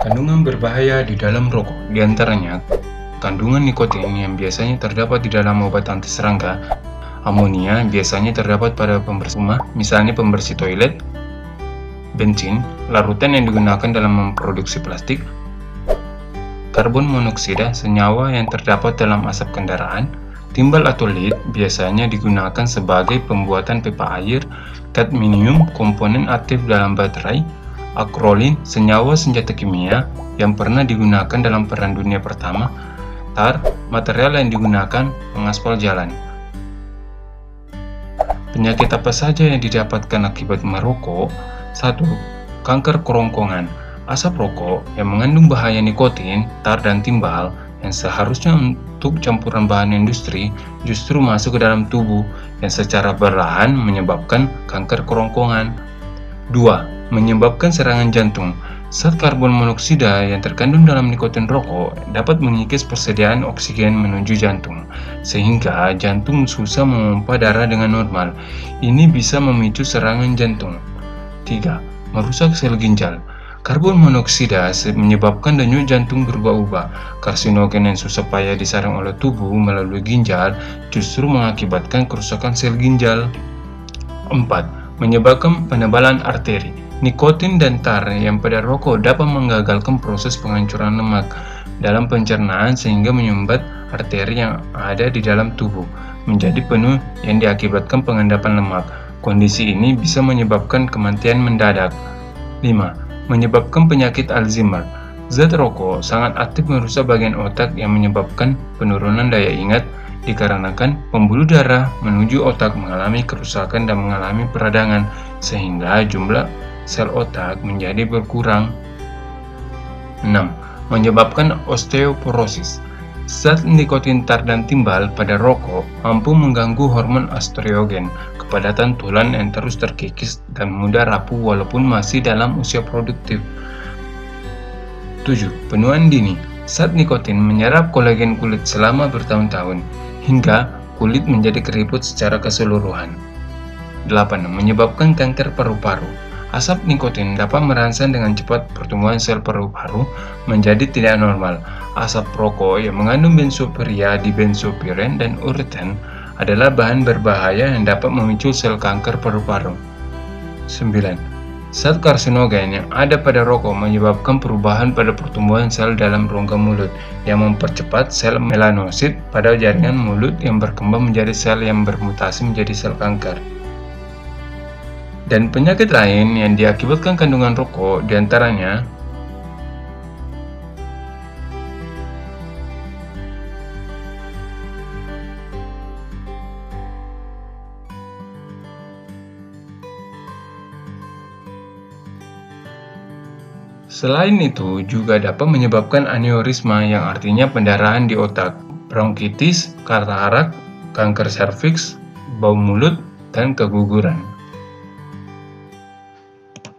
Kandungan berbahaya di dalam rokok, diantaranya kandungan nikotin yang biasanya terdapat di dalam obat anti serangga, amonia biasanya terdapat pada pembersih rumah, misalnya pembersih toilet, bensin, larutan yang digunakan dalam memproduksi plastik, karbon monoksida, senyawa yang terdapat dalam asap kendaraan, timbal atau lead biasanya digunakan sebagai pembuatan pipa air, kadmium, komponen aktif dalam baterai, akrolin, senyawa senjata kimia yang pernah digunakan dalam Perang Dunia Pertama, tar, material yang digunakan mengaspal jalan. Penyakit apa saja yang didapatkan akibat merokok? 1. Kanker kerongkongan. Asap rokok yang mengandung bahaya nikotin, tar, dan timbal yang seharusnya untuk campuran bahan industri justru masuk ke dalam tubuh yang secara perlahan menyebabkan kanker kerongkongan. 2. Menyebabkan serangan jantung. Zat karbon monoksida yang terkandung dalam nikotin rokok dapat mengikis persediaan oksigen menuju jantung, sehingga jantung susah memompa darah dengan normal. Ini bisa memicu serangan jantung. 3. Merusak sel ginjal. Karbon monoksida menyebabkan denyut jantung berubah-ubah. Karsinogen yang susah payah disaring oleh tubuh melalui ginjal justru mengakibatkan kerusakan sel ginjal. 4. Menyebabkan penebalan arteri. Nikotin dan tar yang pada rokok dapat menggagalkan proses penghancuran lemak dalam pencernaan sehingga menyumbat arteri yang ada di dalam tubuh menjadi penuh yang diakibatkan pengendapan lemak. Kondisi ini bisa menyebabkan kematian mendadak. 5. Menyebabkan penyakit Alzheimer. Zat rokok sangat aktif merusak bagian otak yang menyebabkan penurunan daya ingat dikarenakan pembuluh darah menuju otak mengalami kerusakan dan mengalami peradangan sehingga jumlah sel otak menjadi berkurang. 6. Menyebabkan osteoporosis. Zat nikotin, tar, dan timbal pada rokok mampu mengganggu hormon estrogen, kepadatan tulang yang terus terkikis dan mudah rapuh walaupun masih dalam usia produktif. 7. Penuaan dini. Zat nikotin menyerap kolagen kulit selama bertahun-tahun, hingga kulit menjadi keriput secara keseluruhan. 8. Menyebabkan kanker paru-paru. Asap nikotin dapat merangsang dengan cepat pertumbuhan sel paru-paru menjadi tidak normal. Asap rokok yang mengandung benzopiren, dibenzopiren, dan uretan adalah bahan berbahaya yang dapat memicu sel kanker paru-paru. 9. Zat karsinogen yang ada pada rokok menyebabkan perubahan pada pertumbuhan sel dalam rongga mulut yang mempercepat sel melanosit pada jaringan mulut yang berkembang menjadi sel yang bermutasi menjadi sel kanker. Dan penyakit lain yang diakibatkan kandungan rokok diantaranya selain itu juga dapat menyebabkan aneurisma yang artinya pendarahan di otak, bronkitis, katarak, kanker serviks, bau mulut, dan keguguran.